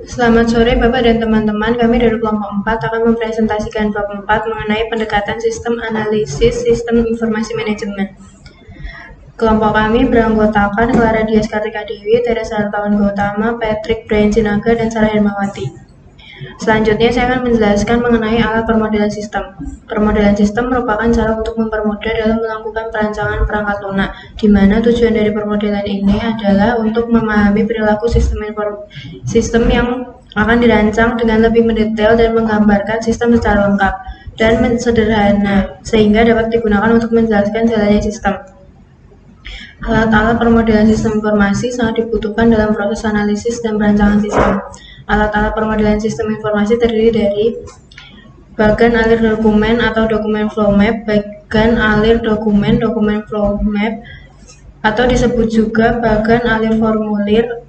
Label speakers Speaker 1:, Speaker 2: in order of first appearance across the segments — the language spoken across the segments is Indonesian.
Speaker 1: Selamat sore Bapak dan teman-teman, kami dari kelompok 4 akan mempresentasikan bab 4 mengenai pendekatan sistem analisis sistem informasi manajemen. Kelompok kami beranggotakan Clara Dias Kartika Dewi, Teresa Hartawan Gautama, Patrick Brian Sinaga, dan Sarah Hermawati. Selanjutnya saya akan menjelaskan mengenai alat permodelan sistem. Permodelan sistem merupakan cara untuk mempermudah dalam melakukan perancangan perangkat lunak, di mana tujuan dari permodelan ini adalah untuk memahami perilaku sistem yang akan dirancang dengan lebih mendetail dan menggambarkan sistem secara lengkap dan sederhana, sehingga dapat digunakan untuk menjelaskan jalannya sistem. Alat-alat permodelan sistem informasi sangat dibutuhkan dalam proses analisis dan perancangan sistem. Alat-alat permodelan sistem informasi terdiri dari bagan alir dokumen atau dokumen flow map, bagan alir dokumen flow map, atau disebut juga bagan alir formulir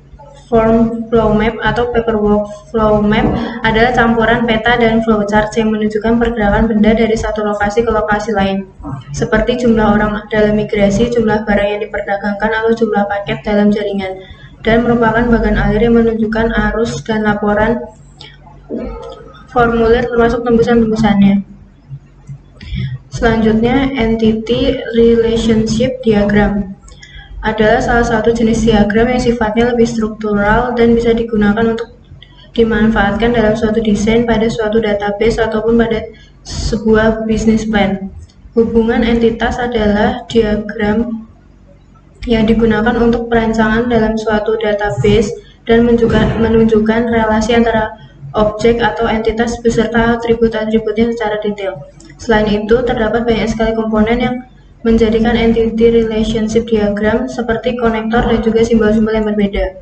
Speaker 1: form flow map atau paperwork flow map adalah campuran peta dan flowchart yang menunjukkan pergerakan benda dari satu lokasi ke lokasi lain, seperti jumlah orang dalam migrasi, jumlah barang yang diperdagangkan, atau jumlah paket dalam jaringan, dan merupakan bagan alir yang menunjukkan arus dan laporan formulir termasuk tembusan-tembusannya. Selanjutnya, entity relationship diagram adalah salah satu jenis diagram yang sifatnya lebih struktural dan bisa digunakan untuk dimanfaatkan dalam suatu desain, pada suatu database, ataupun pada sebuah business plan. Hubungan entitas adalah diagram yang digunakan untuk perancangan dalam suatu database dan menunjukkan relasi antara objek atau entitas beserta atribut-atributnya secara detail. Selain itu, terdapat banyak sekali komponen yang menjadikan entity relationship diagram, seperti konektor dan juga simbol-simbol yang berbeda.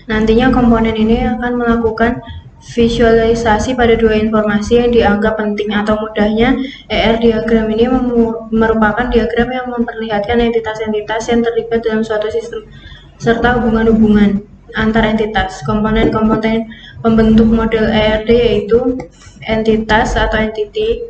Speaker 1: Nantinya komponen ini akan melakukan visualisasi pada dua informasi yang dianggap penting atau mudahnya. ER diagram ini merupakan diagram yang memperlihatkan entitas-entitas yang terlibat dalam suatu sistem serta hubungan-hubungan antar entitas. Komponen-komponen pembentuk model ERD yaitu entitas atau entity,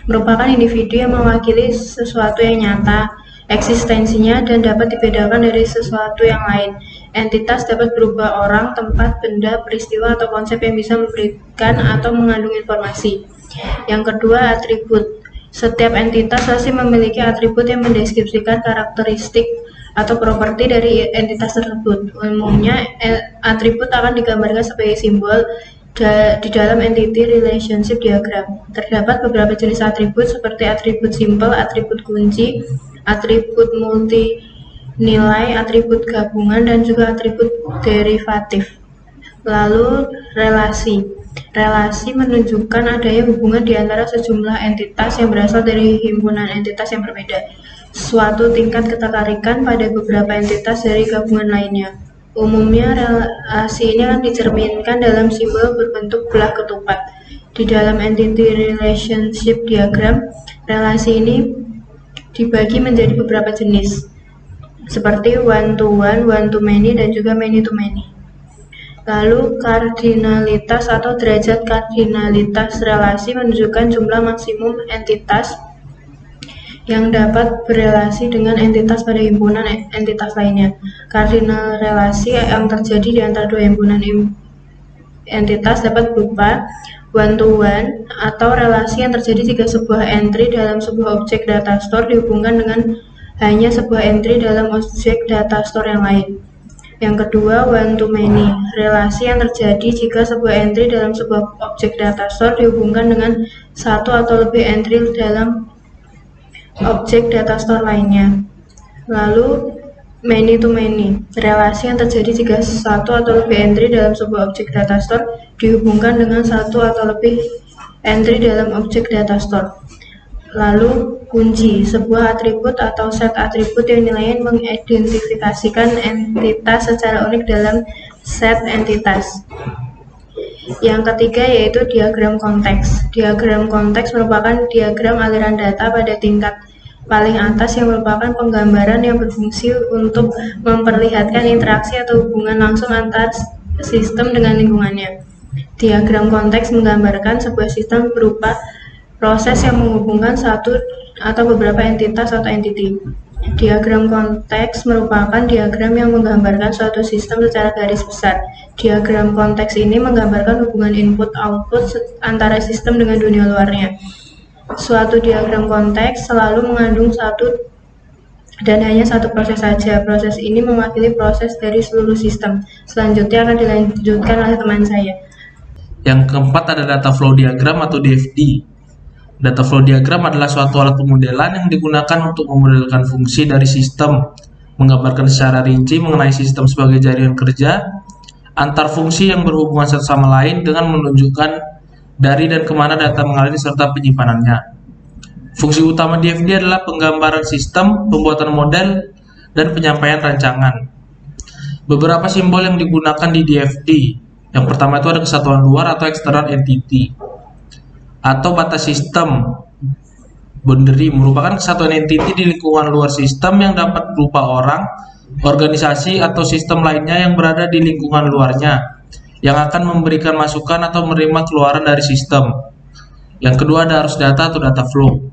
Speaker 1: merupakan individu yang mewakili sesuatu yang nyata eksistensinya dan dapat dibedakan dari sesuatu yang lain. Entitas dapat berupa orang, tempat, benda, peristiwa, atau konsep yang bisa memberikan atau mengandung informasi. Yang kedua, atribut. Setiap entitas pasti memiliki atribut yang mendeskripsikan karakteristik atau properti dari entitas tersebut. Umumnya, atribut akan digambarkan sebagai simbol di dalam entity relationship diagram. Terdapat beberapa jenis atribut seperti atribut simpel, atribut kunci, atribut multi nilai, atribut gabungan, dan juga atribut derivatif. Lalu relasi. Relasi menunjukkan adanya hubungan di antara sejumlah entitas yang berasal dari himpunan entitas yang berbeda. Suatu tingkat ketertarikan pada beberapa entitas dari gabungan lainnya. Umumnya relasi ini akan dicerminkan dalam simbol berbentuk belah ketupat. Di dalam entity relationship diagram, relasi ini dibagi menjadi beberapa jenis, seperti one to many, dan juga many to many. Lalu kardinalitas atau derajat kardinalitas relasi menunjukkan jumlah maksimum entitas yang dapat berelasi dengan entitas pada himpunan entitas lainnya. Kardinal relasi yang terjadi di antara dua himpunan entitas dapat berupa one to one atau relasi yang terjadi jika sebuah entry dalam sebuah objek data store dihubungkan dengan hanya sebuah entry dalam objek data store yang lain. Yang kedua, one to many, relasi yang terjadi jika sebuah entry dalam sebuah objek data store dihubungkan dengan satu atau lebih entry dalam objek data store lainnya. Lalu many to many, relasi yang terjadi jika satu atau lebih entry dalam sebuah objek data store dihubungkan dengan satu atau lebih entry dalam objek data store. Lalu kunci, sebuah atribut atau set atribut yang nilainya mengidentifikasikan entitas secara unik dalam set entitas. Yang ketiga yaitu diagram konteks. Diagram konteks merupakan diagram aliran data pada tingkat paling atas yang merupakan penggambaran yang berfungsi untuk memperlihatkan interaksi atau hubungan langsung antar sistem dengan lingkungannya. Diagram konteks menggambarkan sebuah sistem berupa proses yang menghubungkan satu atau beberapa entitas atau entity. Diagram konteks merupakan diagram yang menggambarkan suatu sistem secara garis besar. Diagram konteks ini menggambarkan hubungan input-output antara sistem dengan dunia luarnya. Suatu diagram konteks selalu mengandung satu dan hanya satu proses saja. Proses ini mewakili proses dari seluruh sistem. Selanjutnya akan dilanjutkan oleh teman saya.
Speaker 2: Yang keempat ada data flow diagram atau DFD. Data flow diagram adalah suatu alat pemodelan yang digunakan untuk memodelkan fungsi dari sistem, menggambarkan secara rinci mengenai sistem sebagai jaringan kerja antar fungsi yang berhubungan satu sama lain dengan menunjukkan dari dan kemana data mengalir serta penyimpanannya. Fungsi utama DFD adalah penggambaran sistem, pembuatan model, dan penyampaian rancangan. Beberapa simbol yang digunakan di DFD. Yang pertama itu ada kesatuan luar atau external entity atau batas sistem. Boundary merupakan kesatuan entity di lingkungan luar sistem yang dapat berupa orang, organisasi, atau sistem lainnya yang berada di lingkungan luarnya yang akan memberikan masukan atau menerima keluaran dari sistem. Yang kedua ada arus data atau data flow.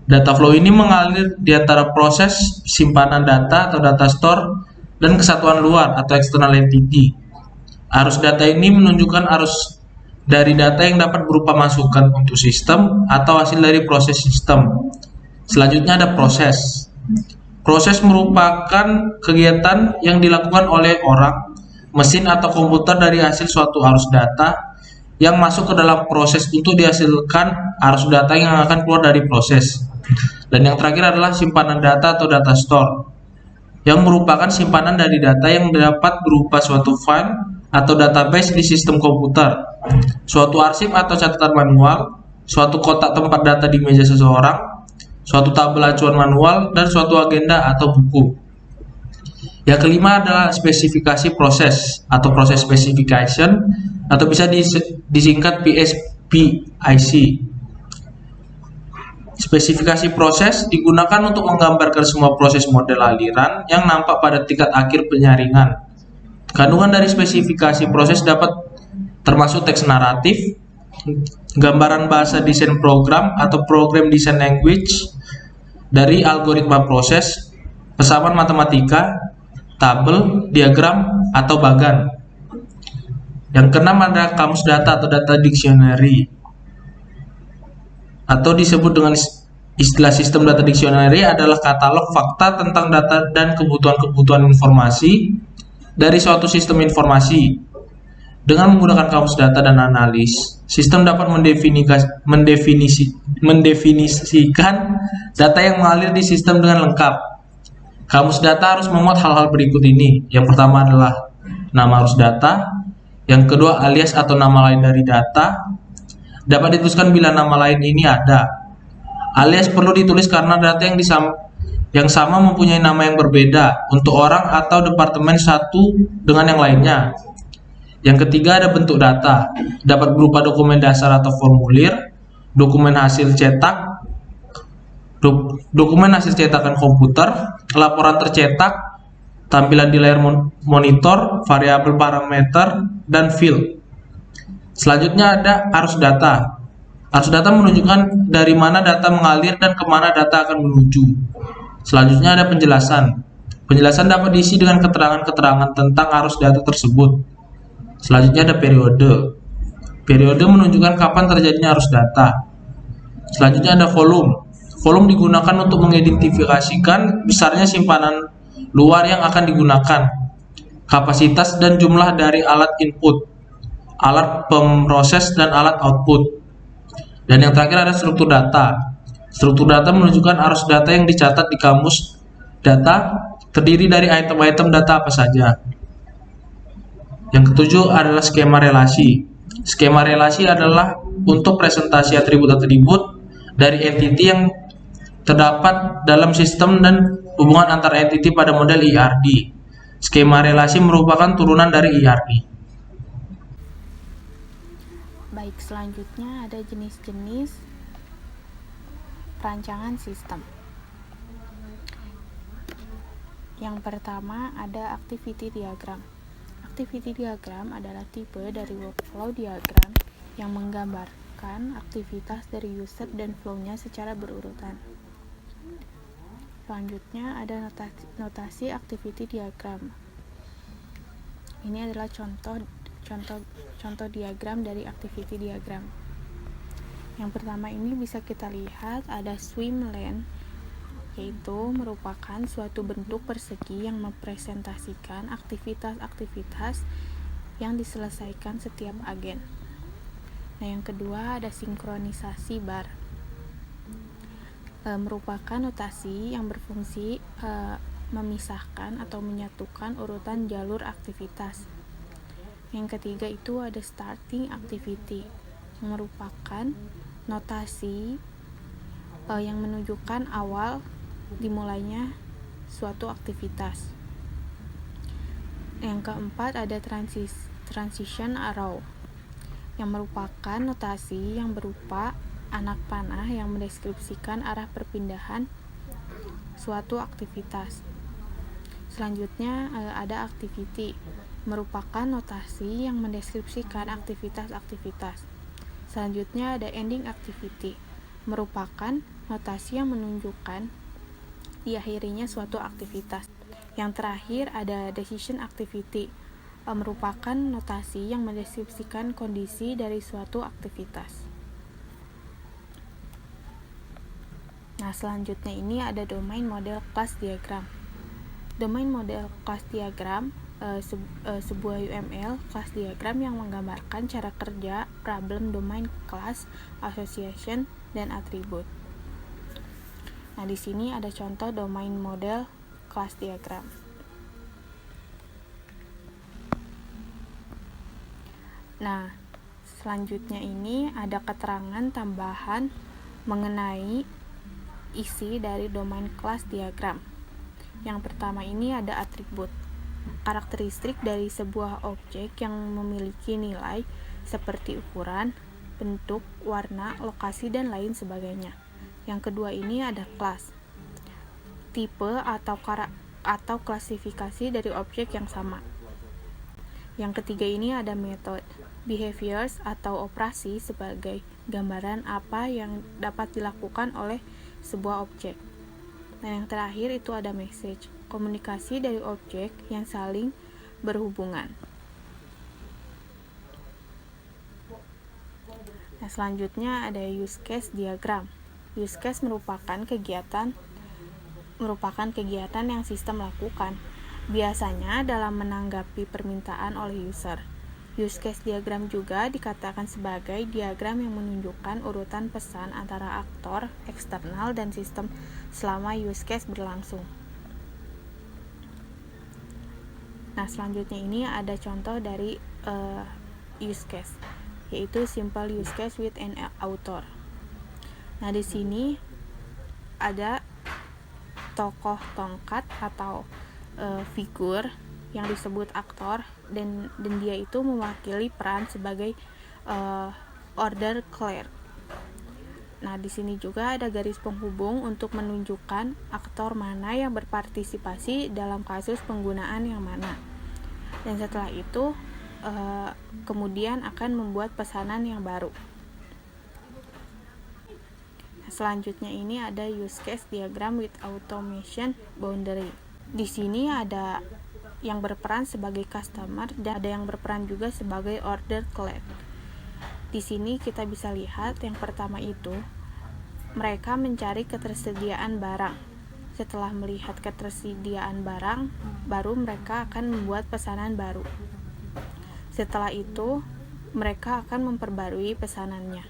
Speaker 2: Data flow ini mengalir di antara proses simpanan data atau data store dan kesatuan luar atau external entity. Arus data ini menunjukkan arus dari data yang dapat berupa masukan untuk sistem atau hasil dari proses sistem. Selanjutnya ada proses. Proses merupakan kegiatan yang dilakukan oleh orang, mesin, atau komputer dari hasil suatu arus data yang masuk ke dalam proses untuk dihasilkan arus data yang akan keluar dari proses. Dan yang terakhir adalah simpanan data atau data store, yang merupakan simpanan dari data yang dapat berupa suatu file atau database di sistem komputer, suatu arsip atau catatan manual, suatu kotak tempat data di meja seseorang, suatu tabel acuan manual, dan suatu agenda atau buku. Yang kelima adalah spesifikasi proses atau process specification atau bisa disingkat PSPIC. Spesifikasi proses digunakan untuk menggambarkan semua proses model aliran yang nampak pada tingkat akhir penyaringan. Kandungan dari spesifikasi proses dapat termasuk teks naratif, gambaran bahasa desain program atau program design language dari algoritma proses, pesaman matematika, tabel, diagram, atau bagan. Yang keenam ada kamus data atau data dictionary, atau disebut dengan istilah sistem data dictionary adalah katalog fakta tentang data dan kebutuhan-kebutuhan informasi dari suatu sistem informasi. Dengan menggunakan kamus data dan analis, sistem dapat mendefinisikan data yang mengalir di sistem dengan lengkap. Kamus data harus memuat hal-hal berikut ini. Yang pertama adalah nama arus data, yang kedua alias atau nama lain dari data. Dapat dituliskan bila nama lain ini ada. Alias perlu ditulis karena data yang sama mempunyai nama yang berbeda untuk orang atau departemen satu dengan yang lainnya. Yang ketiga ada bentuk data, dapat berupa dokumen dasar atau formulir, dokumen hasil cetakan komputer, laporan tercetak, tampilan di layar monitor, variabel parameter, dan field. Selanjutnya ada arus data. Arus data menunjukkan dari mana data mengalir dan kemana data akan menuju. Selanjutnya ada penjelasan. Penjelasan dapat diisi dengan keterangan-keterangan tentang arus data tersebut. Selanjutnya ada periode. Periode menunjukkan kapan terjadinya arus data. Selanjutnya ada volume. Volume digunakan untuk mengidentifikasikan besarnya simpanan luar yang akan digunakan, kapasitas dan jumlah dari alat input, alat pemroses, dan alat output. Dan yang terakhir ada struktur data. Struktur data menunjukkan arus data yang dicatat di kamus data, terdiri dari item-item data apa saja. Yang ketujuh adalah skema relasi. Skema relasi adalah untuk presentasi atribut-atribut dari entity yang terdapat dalam sistem dan hubungan antar entity pada model IRD. Skema relasi merupakan turunan dari IRD.
Speaker 3: Baik, selanjutnya ada jenis-jenis perancangan sistem. Yang pertama ada activity diagram. Activity diagram adalah tipe dari workflow diagram yang menggambarkan aktivitas dari user dan flow-nya secara berurutan. Selanjutnya ada notasi activity diagram. Ini adalah contoh diagram dari activity diagram. Yang pertama ini bisa kita lihat ada swim lane, yaitu merupakan suatu bentuk persegi yang mempresentasikan aktivitas-aktivitas yang diselesaikan setiap agen. Nah, yang kedua ada sinkronisasi bar. Merupakan notasi yang berfungsi memisahkan atau menyatukan urutan jalur aktivitas. Yang ketiga itu ada starting activity, merupakan notasi yang menunjukkan awal dimulainya suatu aktivitas. Yang keempat ada transition arrow, yang merupakan notasi yang berupa anak panah yang mendeskripsikan arah perpindahan suatu aktivitas. Selanjutnya ada activity, merupakan notasi yang mendeskripsikan aktivitas-aktivitas. Selanjutnya ada ending activity, merupakan notasi yang menunjukkan diakhirinya suatu aktivitas. Yang terakhir ada decision activity, merupakan notasi yang mendeskripsikan kondisi dari suatu aktivitas. Nah, selanjutnya ini ada domain model class diagram. Domain model class diagram sebuah UML class diagram yang menggambarkan cara kerja problem domain class, association, dan atribut. Nah, di sini ada contoh domain model class diagram. Nah, selanjutnya ini ada keterangan tambahan mengenai isi dari domain class diagram. Yang pertama ini ada atribut, karakteristik dari sebuah objek yang memiliki nilai seperti ukuran, bentuk, warna, lokasi, dan lain sebagainya. Yang kedua ini ada kelas, tipe atau klasifikasi dari objek yang sama. Yang ketiga ini ada method, behaviors atau operasi sebagai gambaran apa yang dapat dilakukan oleh sebuah objek. Nah, yang terakhir itu ada message, komunikasi dari objek yang saling berhubungan. Nah, selanjutnya ada use case diagram. Use case merupakan kegiatan yang sistem lakukan, biasanya dalam menanggapi permintaan oleh user. Use case diagram juga dikatakan sebagai diagram yang menunjukkan urutan pesan antara aktor eksternal dan sistem selama use case berlangsung. Nah, selanjutnya ini ada contoh dari use case, yaitu simple use case with an author. Nah, di sini ada tokoh tongkat atau figur yang disebut aktor, dan dia itu mewakili peran sebagai order clerk. Nah, di sini juga ada garis penghubung untuk menunjukkan aktor mana yang berpartisipasi dalam kasus penggunaan yang mana. Dan setelah itu kemudian akan membuat pesanan yang baru. Nah, selanjutnya ini ada use case diagram with automation boundary. Di sini ada yang berperan sebagai customer dan ada yang berperan juga sebagai order clerk. Di sini kita bisa lihat yang pertama itu mereka mencari ketersediaan barang. Setelah melihat ketersediaan barang, baru mereka akan membuat pesanan baru. Setelah itu mereka akan memperbarui pesanannya.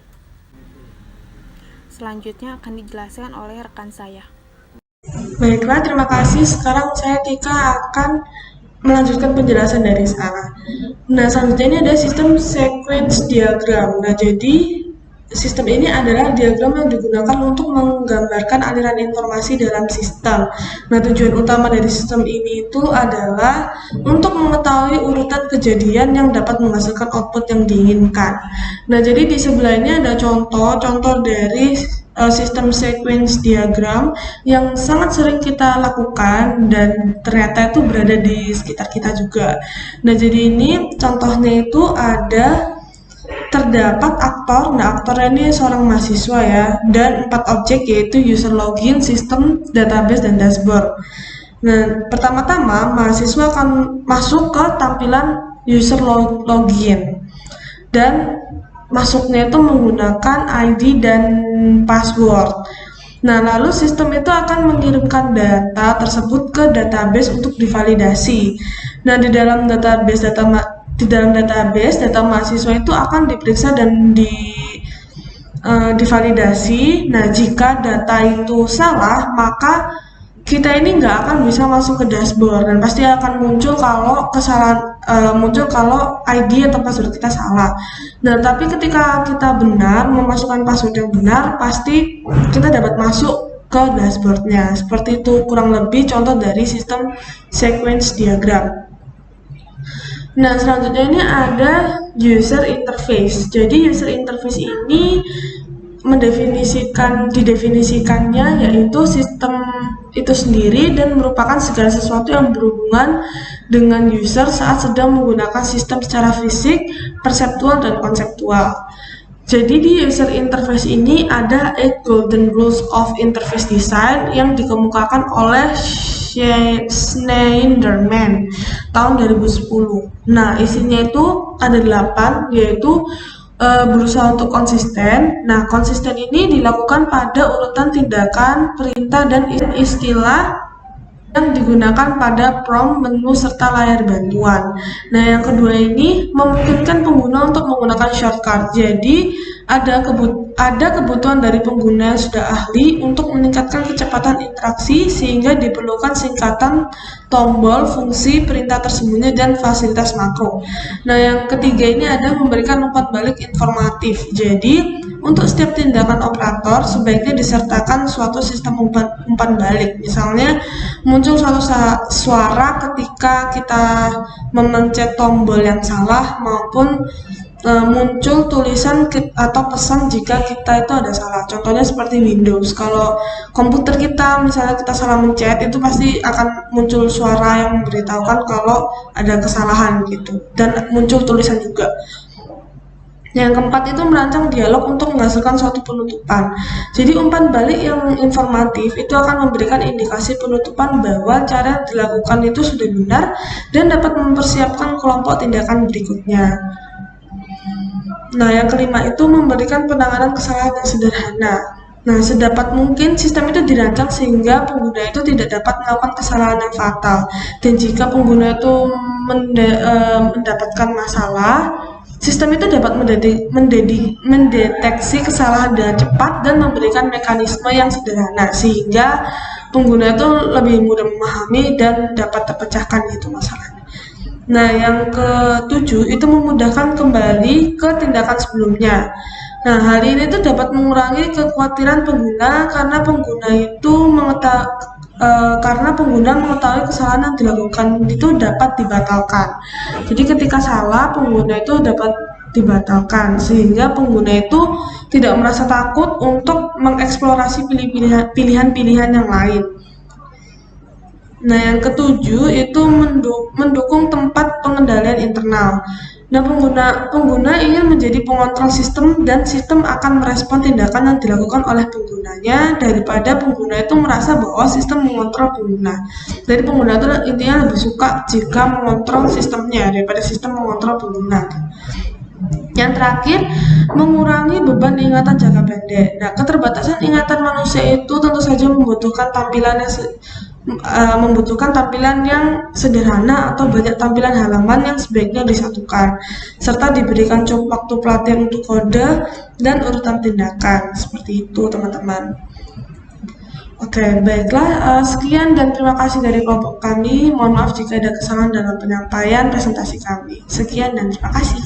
Speaker 3: Selanjutnya akan dijelaskan oleh rekan saya.
Speaker 4: Baiklah, terima kasih. Sekarang saya Tika akan melanjutkan penjelasan dari Sarah. Nah, selanjutnya ini ada sistem sequence diagram. Nah, jadi sistem ini adalah diagram yang digunakan untuk menggambarkan aliran informasi dalam sistem. Nah, tujuan utama dari sistem ini itu adalah untuk mengetahui urutan kejadian yang dapat menghasilkan output yang diinginkan. Nah, jadi di sebelahnya ada contoh dari sistem sequence diagram yang sangat sering kita lakukan dan ternyata itu berada di sekitar kita juga. Nah, jadi ini contohnya itu ada terdapat aktor. Nah, aktornya ini seorang mahasiswa ya, dan 4 objek yaitu user login, sistem, database, dan dashboard. Nah, pertama-tama mahasiswa akan masuk ke tampilan user login dan masuknya itu menggunakan ID dan password. Nah, lalu sistem itu akan mengirimkan data tersebut ke database untuk divalidasi. Nah, di dalam database data mahasiswa itu akan diperiksa dan divalidasi. Nah, jika data itu salah, maka kita ini nggak akan bisa masuk ke dashboard dan pasti akan muncul kalau ID atau password kita salah. Nah, tapi ketika kita benar memasukkan password yang benar, pasti kita dapat masuk ke dashboardnya. Seperti itu kurang lebih contoh dari sistem sequence diagram. Nah, selanjutnya ini ada user interface. Jadi user interface ini didefinisikannya yaitu sistem itu sendiri dan merupakan segala sesuatu yang berhubungan dengan user saat sedang menggunakan sistem secara fisik, perseptual, dan konseptual. Jadi di user interface ini ada 8 golden rules of interface design yang dikemukakan oleh Schneiderman tahun 2010. Nah, isinya itu ada 8, yaitu berusaha untuk konsisten. Nah, konsisten ini dilakukan pada urutan tindakan, perintah, dan istilah yang digunakan pada prompt, menu, serta layar bantuan. Nah, yang kedua ini memungkinkan pengguna untuk menggunakan shortcut. Jadi, ada kebutuhan dari pengguna yang sudah ahli untuk meningkatkan kecepatan interaksi sehingga diperlukan singkatan tombol, fungsi, perintah tersembunyi, dan fasilitas makro. Nah, yang ketiga ini ada memberikan umpan balik informatif. Jadi, untuk setiap tindakan operator sebaiknya disertakan suatu sistem umpan balik. Misalnya, muncul suatu suara ketika kita memencet tombol yang salah maupun muncul tulisan atau pesan jika kita itu ada salah. Contohnya seperti Windows. Kalau komputer kita misalnya kita salah mencet, itu pasti akan muncul suara yang memberitahukan kalau ada kesalahan gitu. Dan muncul tulisan juga. Yang keempat itu merancang dialog untuk menghasilkan suatu penutupan. Jadi umpan balik yang informatif itu akan memberikan indikasi penutupan bahwa cara yang dilakukan itu sudah benar dan dapat mempersiapkan kelompok tindakan berikutnya. Nah, yang kelima itu memberikan penanganan kesalahan yang sederhana. Nah, sedapat mungkin sistem itu dirancang sehingga pengguna itu tidak dapat melakukan kesalahan yang fatal. Dan jika pengguna itu mendapatkan masalah, sistem itu dapat mendeteksi kesalahan dengan cepat dan memberikan mekanisme yang sederhana sehingga pengguna itu lebih mudah memahami dan dapat terpecahkan itu masalahnya. Nah, yang ketujuh itu memudahkan kembali ke tindakan sebelumnya. Nah, hal ini itu dapat mengurangi kekhawatiran pengguna karena pengguna mengetahui kesalahan yang dilakukan itu dapat dibatalkan. Jadi ketika salah, pengguna itu dapat dibatalkan sehingga pengguna itu tidak merasa takut untuk mengeksplorasi pilihan-pilihan yang lain. Nah, yang ketujuh itu mendukung tempat pengendalian internal. Nah, pengguna ingin menjadi pengontrol sistem dan sistem akan merespon tindakan yang dilakukan oleh penggunanya daripada pengguna itu merasa bahwa sistem mengontrol pengguna. Jadi pengguna itu intinya lebih suka jika mengontrol sistemnya daripada sistem mengontrol pengguna. Yang terakhir, mengurangi beban ingatan jangka pendek. Nah, keterbatasan ingatan manusia itu tentu saja membutuhkan tampilan yang sederhana atau banyak tampilan halaman yang sebaiknya disatukan, serta diberikan cukup waktu pelatihan untuk kode dan urutan tindakan. Seperti itu, teman-teman. Oke, baiklah. Sekian dan terima kasih dari kelompok kami. Mohon maaf jika ada kesalahan dalam penyampaian presentasi kami. Sekian dan terima kasih.